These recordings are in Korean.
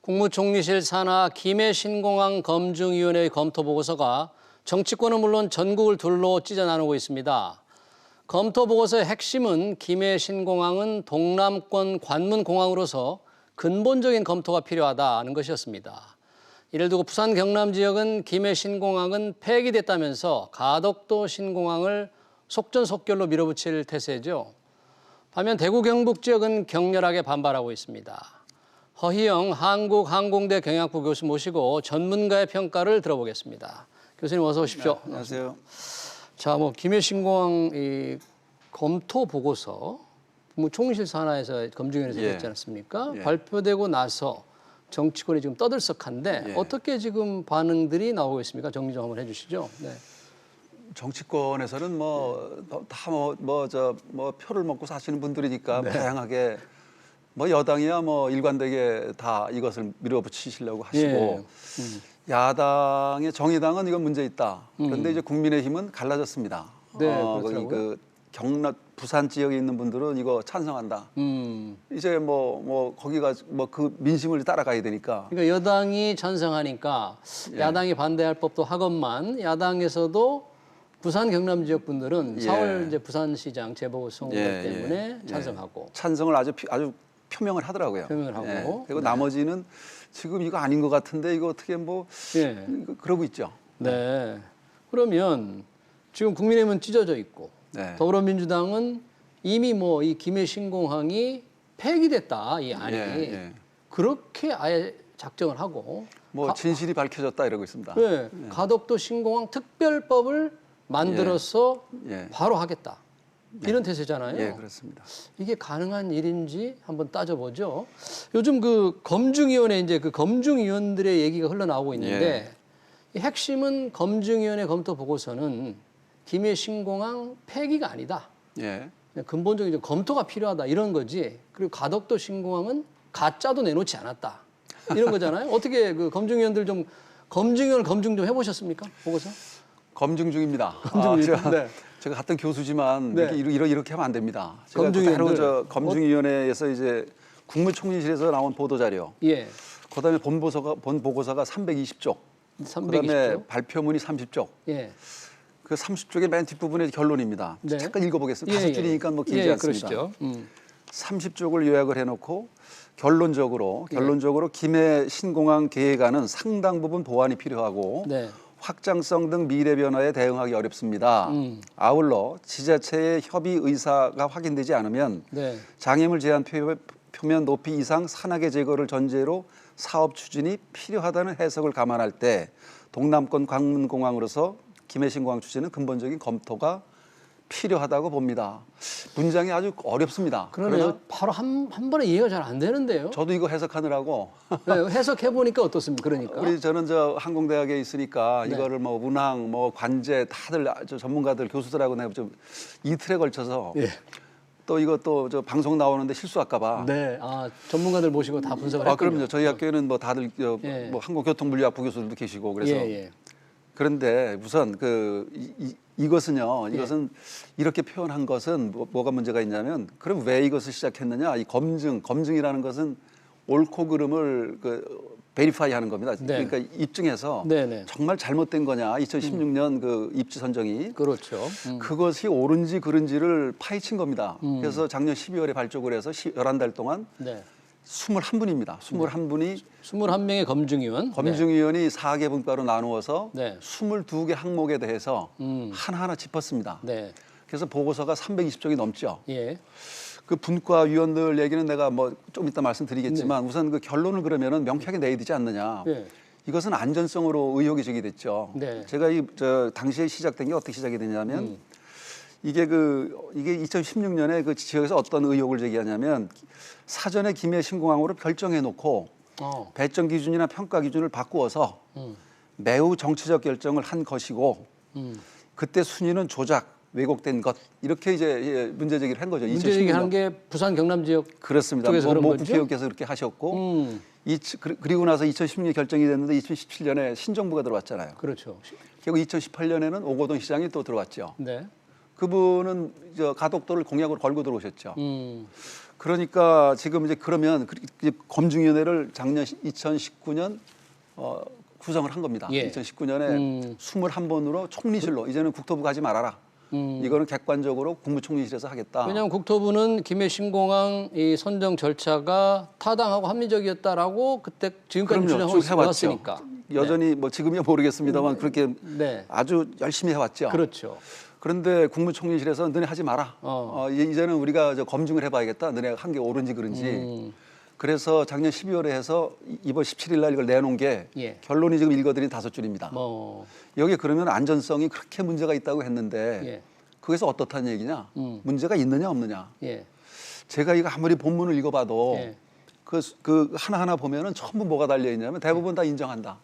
국무총리실 산하 김해신공항 검증위원회의 검토 보고서가 정치권은 물론 전국을 둘러 찢어 나누고 있습니다. 검토 보고서의 핵심은 김해신공항은 동남권 관문공항으로서 근본적인 검토가 필요하다는 것이었습니다. 이를 두고 부산 경남 지역은 김해신공항은 폐기됐다면서 가덕도 신공항을 속전속결로 밀어붙일 태세죠. 반면 대구 경북 지역은 격렬하게 반발하고 있습니다. 허희영 한국항공대 경영학부 교수 모시고 전문가의 평가를 들어보겠습니다. 교수님 어서 오십시오. 네, 안녕하세요. 자, 김해신공항 이 검토 보고서 국무총리실 산하에서 검증위원회에서 됐지 않습니까? 발표되고 나서 정치권이 지금 떠들썩한데 어떻게 지금 반응들이 나오고 있습니까? 정리 좀 한번 해주시죠. 네. 정치권에서는 다 표를 먹고 사시는 분들이니까 다양하게 여당이야 일관되게 다 이것을 밀어붙이시려고 하시고 야당의 정의당은 이건 문제 있다. 그런데 이제 국민의힘은 갈라졌습니다. 네, 그 경남 부산 지역에 있는 분들은 이거 찬성한다. 이제 거기가 그 민심을 따라가야 되니까. 그러니까 여당이 찬성하니까 야당이 반대할 법도 하건만 야당에서도 부산 경남 지역 분들은 4월 이제 부산시장 재보궐선거 때문에 찬성하고 찬성을 아주 표명을 하더라고요. 표명을 하고 그리고 나머지는 지금 이거 아닌 것 같은데 이거 어떻게 그러고 있죠. 네. 그러면 지금 국민의힘은 찢어져 있고 더불어민주당은 이미 이 김해신공항이 폐기됐다 이 안이 그렇게 아예 작정을 하고 진실이 밝혀졌다 이러고 있습니다. 가덕도 신공항 특별법을 만들어서 바로 하겠다 이런 태세잖아요. 예, 그렇습니다. 이게 가능한 일인지 한번 따져보죠. 요즘 그 검증위원회 이제 그 검증위원들의 얘기가 흘러나오고 있는데 이 핵심은 검증위원회 검토 보고서는 김해신공항 폐기가 아니다. 근본적인 좀 검토가 필요하다 이런 거지. 그리고 가덕도 신공항은 가짜도 내놓지 않았다 이런 거잖아요. 어떻게 그 검증위원들 좀 검증위원 검증 좀 해보셨습니까? 보고서? 검증 중입니다. 제가 같은 교수지만 이렇게 하면 안 됩니다. 제가 그대로 검증위원회에서 이제 국무총리실에서 나온 보도 자료, 그다음에 본 보고서가 320쪽, 그다음에 발표문이 30쪽. 그 30쪽의 맨 뒷부분의 결론입니다. 잠깐 읽어보겠습니다. 5줄이니까 길지 않습니다. 30쪽을 요약을 해놓고 결론적으로 김해 신공항 계획안은 상당 부분 보완이 필요하고 확장성 등 미래 변화에 대응하기 어렵습니다. 아울러 지자체의 협의 의사가 확인되지 않으면 장애물 제한 표면 높이 이상 산악의 제거를 전제로 사업 추진이 필요하다는 해석을 감안할 때 동남권 관문공항으로서 김해신공항 추진은 근본적인 검토가 필요하다고 봅니다. 문장이 아주 어렵습니다. 그러나 바로 한 번에 이해가 잘 안 되는데요. 저도 이거 해석하느라고 해석해 보니까 어떻습니까? 그러니까 저는 항공대학에 있으니까 이거를 운항, 관제 다들 전문가들 교수들하고 내가 좀 이틀에 걸쳐서 또 이거 저 방송 나오는데 실수할까봐. 전문가들 모시고 다 분석을 했군요. 그럼요. 저희 학교에는 다들 항공교통물리학부 교수들도 계시고 그래서. 그런데 우선 이것은 이렇게 표현한 것은 뭐가 문제가 있냐면 그럼 왜 이것을 시작했느냐? 이 검증이라는 것은 옳고 그름을 베리파이 하는 겁니다. 그러니까 입증해서 정말 잘못된 거냐? 2016년 그 입지 선정이 그것이 옳은지 그른지를 파헤친 겁니다. 그래서 작년 12월에 발족을 해서 11달 동안 21분입니다. 21명의 검증위원이 4개 분과로 나누어서 22개 항목에 대해서 하나하나 짚었습니다. 그래서 보고서가 320쪽이 넘죠. 그 분과 위원들 얘기는 내가 좀 이따 말씀드리겠지만 우선 그 결론을 그러면은 명쾌하게 내야 되지 않느냐. 이것은 안전성으로 의혹이 제기됐죠. 제가 당시에 시작된 게 어떻게 시작이 되냐면 이게 2016년에 그 지역에서 어떤 의혹을 제기하냐면 사전에 김해신공항으로 결정해 놓고 배정 기준이나 평가 기준을 바꾸어서 매우 정치적 결정을 한 것이고 그때 순위는 조작, 왜곡된 것 이렇게 이제 문제 제기를 한 거죠. 문제 제기한 게 부산 경남 지역 그렇습니다. 국회의원께서 그렇게 하셨고 그리고 나서 2016년 결정이 됐는데 2017년에 신정부가 들어왔잖아요. 그렇죠. 그리고 2018년에는 오거돈 시장이 또 들어왔죠. 그분은 가덕도를 공약으로 걸고 들어오셨죠. 그러니까 지금 이제 그러면 검증위원회를 작년 2019년 구성을 한 겁니다. 예. 2019년에 21번으로 총리실로 이제는 국토부 가지 말아라. 이거는 객관적으로 국무총리실에서 하겠다. 왜냐하면 국토부는 김해 신공항 이 선정 절차가 타당하고 합리적이었다라고 그때 지금까지 주장하고 해왔으니까. 여전히 뭐 지금이야 모르겠습니다만 그렇게 네. 아주 열심히 해왔죠. 그렇죠. 그런데 국무총리실에서 너네 하지 마라. 이제는 우리가 검증을 해봐야겠다. 너네가 한 게 옳은지 그른지. 그래서 작년 12월에 해서 이번 17일 날 이걸 내놓은 게 예. 결론이 지금 읽어드린 5줄입니다. 여기 그러면 안전성이 그렇게 문제가 있다고 했는데 예. 그래서 어떻다는 얘기냐? 문제가 있느냐 없느냐? 예. 제가 이거 아무리 본문을 읽어봐도 예. 그 하나하나 보면은 전부 뭐가 달려있냐면 대부분 다 인정한다.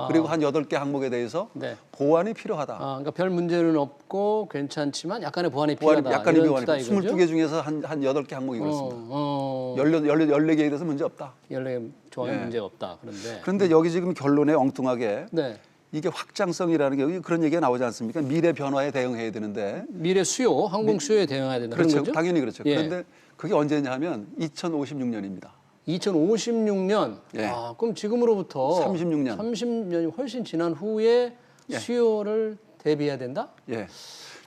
그리고 한 8개 항목에 대해서 네. 보완이 필요하다. 그러니까 별 문제는 없고 괜찮지만 약간의 보완이 필요하다. 약간의 보완이 필요하다. 22개 중에서 한 8개 항목이 그렇습니다. 14개에 대해서 문제 없다. 14개 조항에 문제가 없다. 그런데 여기 지금 결론에 엉뚱하게 네. 이게 확장성이라는 게 여기 그런 얘기가 나오지 않습니까? 미래 변화에 대응해야 되는데. 미래 수요, 항공 수요에 대응해야 된다. 그렇죠. 그런 거죠? 당연히 그렇죠. 예. 그런데 그게 언제냐 하면 2056년입니다. 2056년. 예. 그럼 지금으로부터 36년. 30년이 훨씬 지난 후에 수요를 대비해야 된다? 예.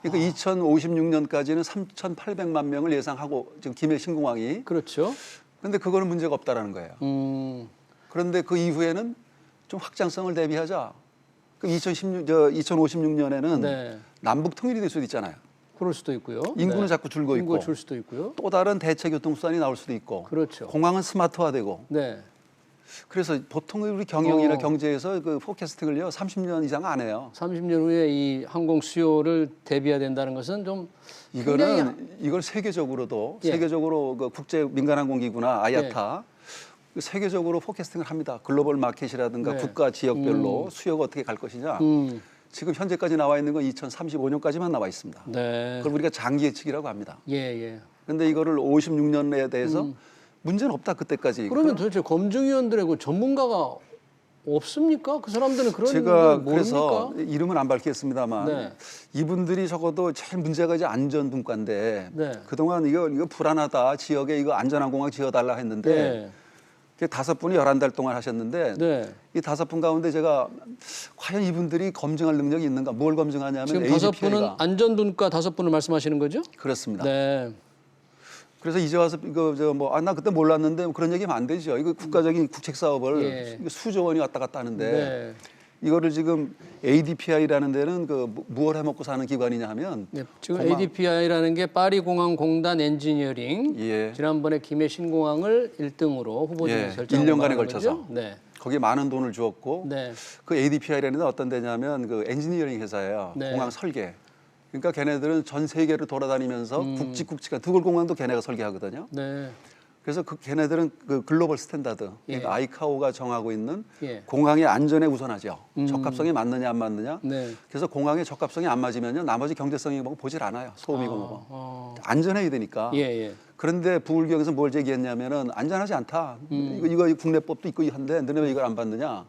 그러니까 2056년까지는 3,800만 명을 예상하고 지금 김해 신공항이. 그렇죠. 그런데 그거는 문제가 없다라는 거예요. 그런데 그 이후에는 좀 확장성을 대비하자. 그럼 2056년에는 네. 남북 통일이 될 수도 있잖아요. 그럴 수도 있고요. 인구는 네. 자꾸 줄고 있고. 인구가 줄 수도 있고요. 또 다른 대체 교통수단이 나올 수도 있고. 그렇죠. 공항은 스마트화되고. 네. 그래서 보통 우리 경영이나 경제에서 그 포캐스팅을요 30년 이상 안 해요. 30년 후에 이 항공 수요를 대비해야 된다는 것은 좀 이걸 세계적으로도 예. 세계적으로 그 국제 민간항공기구나 아야타 세계적으로 포캐스팅을 합니다. 글로벌 마켓이라든가 네. 국가 지역별로 수요가 어떻게 갈 것이냐. 지금 현재까지 나와 있는 건 2035년까지만 나와 있습니다. 네. 그걸 우리가 장기 예측이라고 합니다. 예. 그런데 이거를 56년에 대해서 문제는 없다 그때까지. 그러면 도대체 검증위원들하고 전문가가 없습니까? 그 사람들은 그런 제가 걸 그래서 모릅니까? 이름은 안 밝히겠습니다만 네. 이분들이 적어도 제일 문제가 이제 안전분과인데 네. 그동안 이거 불안하다 지역에 이거 안전항공항 지어달라 했는데 네. 5분이 11달 동안 하셨는데 네. 이 5분 가운데 제가 과연 이분들이 검증할 능력이 있는가? 뭘 검증하냐면 지금 ADPI가 5분은 안전분과 5분을 말씀하시는 거죠? 그렇습니다. 네. 그래서 이제 와서 이거 나 그때 몰랐는데 그런 얘기하면 안 되죠. 이거 국가적인 국책 사업을 이거 수조 원이 왔다 갔다 하는데 네. 이거를 지금 ADPI라는 데는 무얼 해먹고 사는 기관이냐 하면 네. 지금 ADPI라는 게 파리공항공단 엔지니어링 예. 지난번에 김해 신공항을 1등으로 후보지에서 결정한 1년간에 걸쳐서 네. 거기에 많은 돈을 주었고 네. 그 ADPI라는 데는 어떤 데냐면 그 엔지니어링 회사예요. 네. 공항 설계. 그러니까 걔네들은 전 세계를 돌아다니면서 굵직굵직한 두골공항도 걔네가 설계하거든요. 네. 그래서 걔네들은 그 글로벌 스탠다드, 그러니까 예. 아이카오가 정하고 있는 예. 공항의 안전에 우선하죠. 적합성이 맞느냐 안 맞느냐. 네. 그래서 공항의 적합성이 안 맞으면요 나머지 경제성이 뭐 보질 않아요. 소음이고 뭐고. 안전해야 되니까. 예. 그런데 부울경에서 뭘 제기했냐면은 안전하지 않다. 이거 국내법도 있고 한데 너네 왜 이걸 안 받느냐.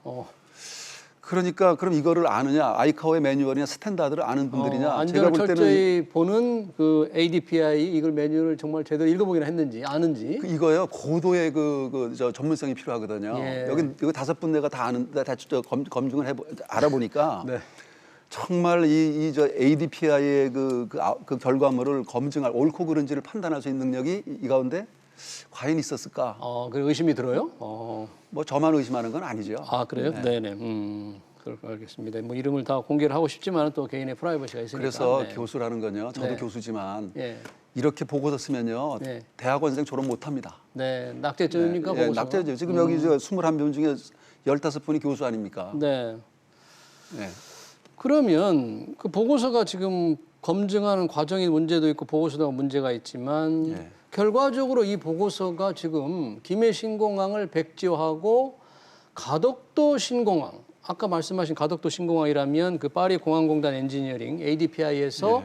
그러니까 그럼 이거를 아느냐 아이카오의 매뉴얼이나 스탠다드를 아는 분들이냐 안전을 철저히 보는 그 ADPI 이걸 매뉴얼을 정말 제대로 읽어보기나 했는지 아는지 이거요 고도의 저 전문성이 필요하거든요. 예. 여기 이거 5분 내가 다 아는데 대충 검증을 알아보니까 네. 정말 저 ADPI의 그 결과물을 검증할 옳고 그른지를 판단할 수 있는 능력이 이 가운데 과연 있었을까? 그 의심이 들어요? 뭐 저만 의심하는 건 아니죠. 그래요? 네네. 그럴 거 알겠습니다. 뭐 이름을 다 공개를 하고 싶지만 또 개인의 프라이버시가 있으니까. 그래서 교수라는 건요. 저도 교수지만 이렇게 보고서 쓰면요. 대학원생 졸업 못합니다. 네, 낙제점입니까? 보고서? 낙제죠. 지금 여기 21명 중에 15분이 교수 아닙니까? 네. 네. 그러면 그 보고서가 지금 검증하는 과정에 문제도 있고 보고서도 문제가 있지만 결과적으로 이 보고서가 지금 김해 신공항을 백지화하고 가덕도 신공항, 아까 말씀하신 가덕도 신공항이라면 그 파리 공항공단 엔지니어링 ADPI에서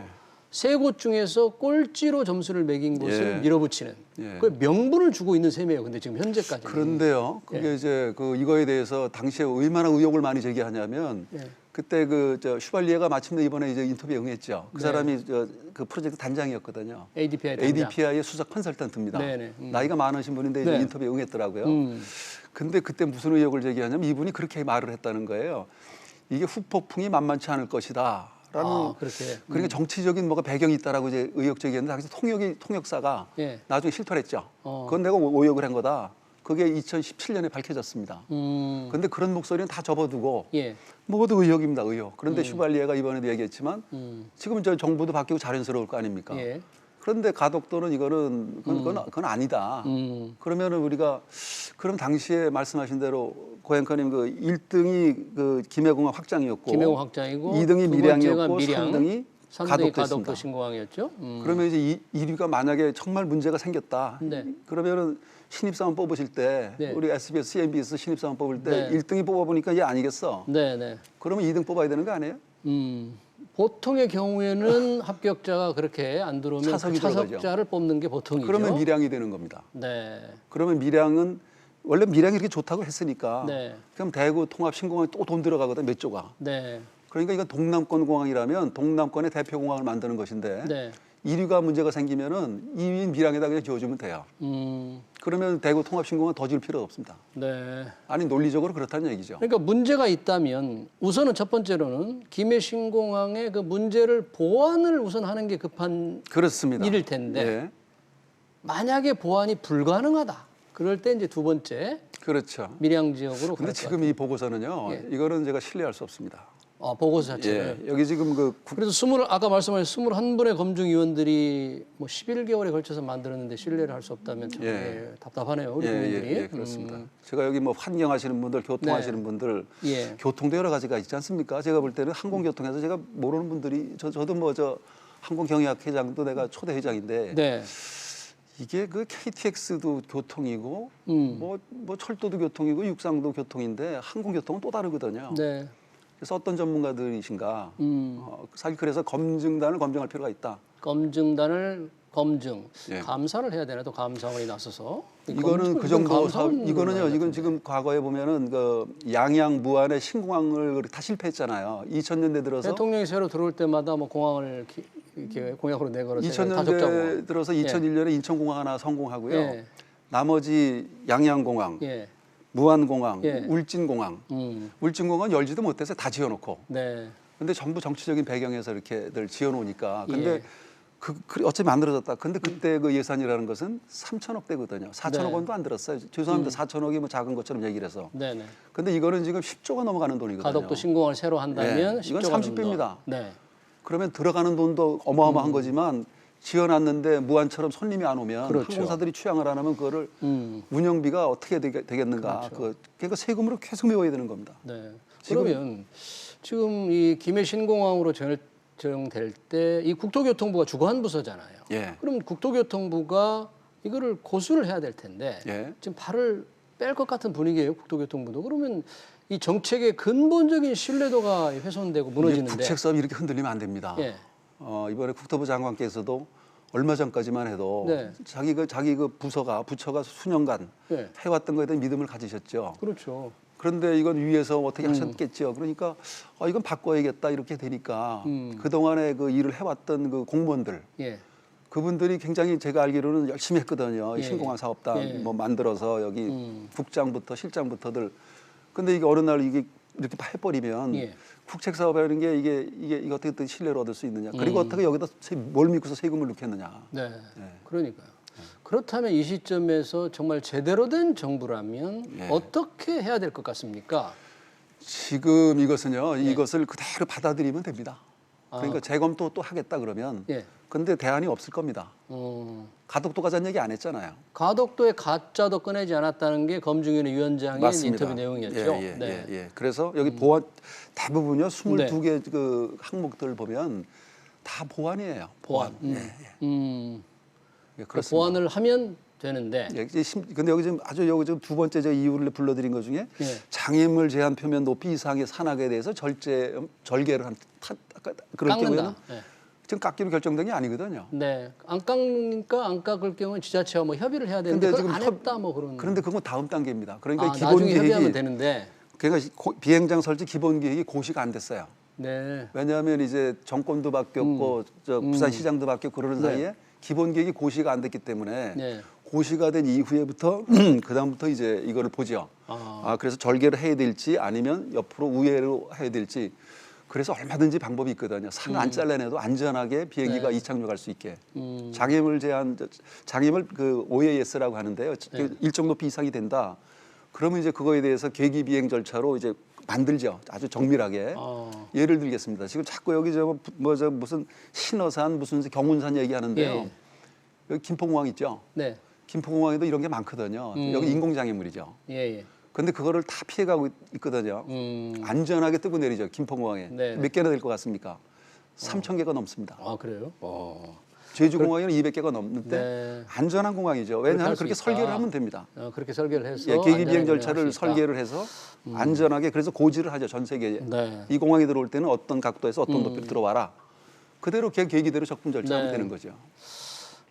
세 곳 중에서 꼴찌로 점수를 매긴 곳을 예. 밀어붙이는 예. 그 명분을 주고 있는 셈이에요. 근데 지금 현재까지. 그런데요, 그게 이제 이거에 대해서 당시에 얼마나 의혹을 많이 제기하냐면 그때 저 슈발리에가 마침내 이번에 이제 인터뷰에 응했죠. 그 사람이 그 프로젝트 단장이었거든요. ADPI 단장. ADPI의 수석 컨설턴트입니다. 네네. 나이가 많으신 분인데 이제 인터뷰에 응했더라고요. 근데 그때 무슨 의혹을 제기하냐면 이분이 그렇게 말을 했다는 거예요. 이게 후폭풍이 만만치 않을 것이다. 라는 그렇게. 그러니까 정치적인 뭐가 배경이 있다라고 이제 의혹 제기했는데 당시 통역사가 나중에 실토를 했죠. 그건 내가 오역을 한 거다. 그게 2017년에 밝혀졌습니다. 그런데 그런 목소리는 다 접어두고 모두 의혹입니다. 의혹. 그런데 슈발리에가 이번에도 얘기했지만 지금 저 정부도 바뀌고 자연스러울 거 아닙니까? 그런데 가덕도는 이거는 그건 아니다. 그러면은 우리가 그럼 당시에 말씀하신 대로 고행커님 그 1등이 그 김해공항 확장이었고, 김해공 확장이고, 2등이 밀양이었고, 밀양, 3등이 가덕도 신공항이었죠. 그러면 이제 1위가 만약에 정말 문제가 생겼다. 그러면은 신입사원 뽑으실 때 우리 SBS, CNBS 신입사원 뽑을 때 1등이 뽑아보니까 이게 아니겠어. 그러면 2등 뽑아야 되는 거 아니에요? 보통의 경우에는 합격자가 그렇게 안 들어오면 차석자를 뽑는 게 보통이죠. 그러면 밀양이 되는 겁니다. 그러면 밀양은 원래 밀양이 이렇게 좋다고 했으니까 그럼 대구 통합신공항에 또 돈 들어가거든 몇 조가. 그러니까 이건 동남권 공항이라면 동남권의 대표 공항을 만드는 것인데 1위가 문제가 생기면은 2위인 밀양에다 그냥 지어주면 돼요. 그러면 대구 통합신공항 더 지을 필요가 없습니다. 아니 논리적으로 그렇다는 얘기죠. 그러니까 문제가 있다면 우선은 첫 번째로는 김해 신공항의 그 문제를 보완을 우선 하는 게 급한 그렇습니다. 일일 텐데 만약에 보완이 불가능하다. 그럴 때 이제 두 번째 그렇죠. 밀양 지역으로. 그런데 지금 이 보고서는요. 이거는 제가 신뢰할 수 없습니다. 보고서 자체를. 여기 지금 그래서 아까 말씀하신 21분의 검증위원들이 뭐 11개월에 걸쳐서 만들었는데 신뢰를 할 수 없다면 참 답답하네요. 우리 국민들이. 그렇습니다. 제가 여기 뭐 환경하시는 분들, 교통하시는 분들, 교통도 여러 가지가 있지 않습니까? 제가 볼 때는 항공교통에서 제가 모르는 분들이 저도 뭐 항공경의학회장도 내가 초대 회장인데 이게 그 KTX도 교통이고 뭐 철도도 교통이고 육상도 교통인데 항공교통은 또 다르거든요. 그래서 어떤 전문가들이신가? 사실 그래서 검증단을 검증할 필요가 있다. 검증단을 감사를 해야 되나? 또 감사원이 나서서. 이거는 그 정도 이거는요. 이건 지금 과거에 보면은 그 양양 무안의 신공항을 다 실패했잖아요. 2000년대 들어서 대통령이 새로 들어올 때마다 뭐 공항을 이렇게 공약으로 내걸어서 2000년대 들어서 2001년에 인천공항 하나 성공하고요. 나머지 양양공항, 무안공항, 울진공항, 울진공항은 열지도 못해서 다 지어놓고. 근데 전부 정치적인 배경에서 이렇게들 지어놓으니까. 근데 어차피 만들어졌다. 근데 그때 그 예산이라는 것은 3천억 대거든요. 4천억 원도 안 들었어요. 죄송합니다. 4천억이 뭐 작은 것처럼 얘기를 해서. 근데 이거는 지금 10조가 넘어가는 돈이거든요. 가덕도 신공항을 새로 한다면 이건 30배입니다. 그러면 들어가는 돈도 어마어마한 거지만 지어놨는데 무안처럼 손님이 안 오면 항공사들이 취향을 안 하면 그거를 운영비가 어떻게 되겠는가. 그러니까 세금으로 계속 메워야 되는 겁니다. 그러면 지금 이 김해 신공항으로 결정될 때 이 국토교통부가 주관 부서잖아요. 그럼 국토교통부가 이거를 고수를 해야 될 텐데 지금 발을 뺄 것 같은 분위기예요. 국토교통부도. 그러면 이 정책의 근본적인 신뢰도가 훼손되고 무너지는데 국책 사업이 이렇게 흔들리면 안 됩니다. 이번에 국토부 장관께서도 얼마 전까지만 해도 자기 그 부처가 수년간 해왔던 거에 대한 믿음을 가지셨죠. 그런데 이건 위에서 어떻게 하셨겠죠. 그러니까 이건 바꿔야겠다 이렇게 되니까 그동안에 그 일을 해왔던 그 공무원들 그분들이 굉장히 제가 알기로는 열심히 했거든요. 신공항 사업단 뭐 만들어서 여기 국장부터 실장부터들. 근데 이게 어느 날 이게 이렇게 해버리면 국책 사업이라는 게 이게 어떻게 신뢰를 얻을 수 있느냐. 그리고 어떻게 여기다 뭘 믿고서 세금을 넣겠느냐. 그러니까요. 그렇다면 이 시점에서 정말 제대로 된 정부라면 어떻게 해야 될 것 같습니까? 지금 이것은요. 이것을 그대로 받아들이면 됩니다. 그러니까 재검토 또 하겠다 그러면 근데 대안이 없을 겁니다. 가덕도 가자는 얘기 안 했잖아요. 가덕도에 가짜도 꺼내지 않았다는 게 검증위원회 위원장의 맞습니다. 인터뷰 내용이었죠. 그래서 여기 보안 대부분요 22개 그 항목들 보면 다 보안이에요. 보안. 그러니까 보완을 하면 되는데. 근데 여기 지금 여기 지금 두 번째 제가 이유를 불러드린 것 중에 장애물 제한 표면 높이 이상의 산악에 대해서 절개를 한 그럴 경우에는 지금 깎기로 결정된 게 아니거든요. 네, 안 깎니까 안 깎을 경우는 지자체와 뭐 협의를 해야 되는데 그걸 안 했다 뭐 그런. 그런데 그건 다음 단계입니다. 그러니까 기본 나중에 계획이 협의하면 되는데. 그러니까 비행장 설치 기본 계획이 고시가 안 됐어요. 네. 왜냐하면 이제 정권도 바뀌었고 저 부산시장도 바뀌고 그러는 사이에 기본 계획이 고시가 안 됐기 때문에 네. 고시가 된 이후에부터 그 다음부터 이제 이거를 보죠. 그래서 절개를 해야 될지 아니면 옆으로 우회로 해야 될지. 그래서 얼마든지 방법이 있거든요. 산을 안 잘라내도 안전하게 비행기가 이착륙할 수 있게. 장애물 그 OAS라고 하는데요. 일정 높이 이상이 된다. 그러면 이제 그거에 대해서 계기 비행 절차로 이제 만들죠. 아주 정밀하게. 예를 들겠습니다. 지금 자꾸 여기 무슨 신어산 무슨 경운산 얘기하는데요. 예. 여기 김포공항 있죠. 네. 김포공항에도 이런 게 많거든요. 여기 인공장애물이죠. 예. 근데 그거를 다 피해가고 있거든요. 안전하게 뜨고 내리죠. 김포공항에. 네. 몇 개나 될 것 같습니까? 3,000개가 넘습니다. 아, 그래요? 제주공항에는 200개가 넘는데 네. 안전한 공항이죠. 왜냐하면 그렇게 설계를 하면 됩니다. 그렇게 설계를 해서. 예, 계기 비행 절차를 설계를 해서 안전하게 그래서 고지를 하죠. 전 세계에. 네. 이 공항에 들어올 때는 어떤 각도에서 어떤 높이로 들어와라. 그대로 계기대로 적분 절차하면 네. 되는 거죠.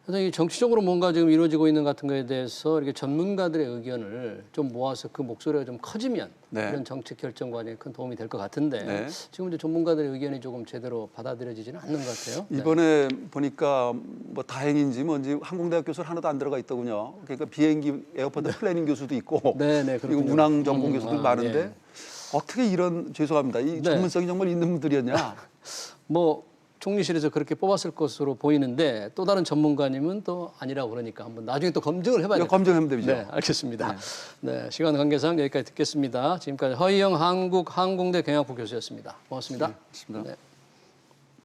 그래서 이 정치적으로 뭔가 지금 이루어지고 있는 같은 거에 대해서 이렇게 전문가들의 의견을 좀 모아서 그 목소리가 좀 커지면 이런 정책 결정 과정에 큰 도움이 될 것 같은데 지금 이제 전문가들의 의견이 조금 제대로 받아들여지지는 않는 것 같아요. 이번에 보니까 뭐 다행인지 뭔지 항공대학 교수는 하나도 안 들어가 있더군요. 그러니까 비행기 에어포트 플래닝 교수도 있고 그리고 운항 전공 교수들 많은데 어떻게 이런 죄송합니다. 이 전문성이 정말 있는 분들이었냐? 뭐 총리실에서 그렇게 뽑았을 것으로 보이는데 또 다른 전문가님은 또 아니라고 그러니까 한번 나중에 또 검증을 해봐야 돼요. 검증하면 되죠. 네, 알겠습니다. 네, 시간 관계상 여기까지 듣겠습니다. 지금까지 허희영 한국항공대 경영학부 교수였습니다. 고맙습니다. 고맙습니다. 네.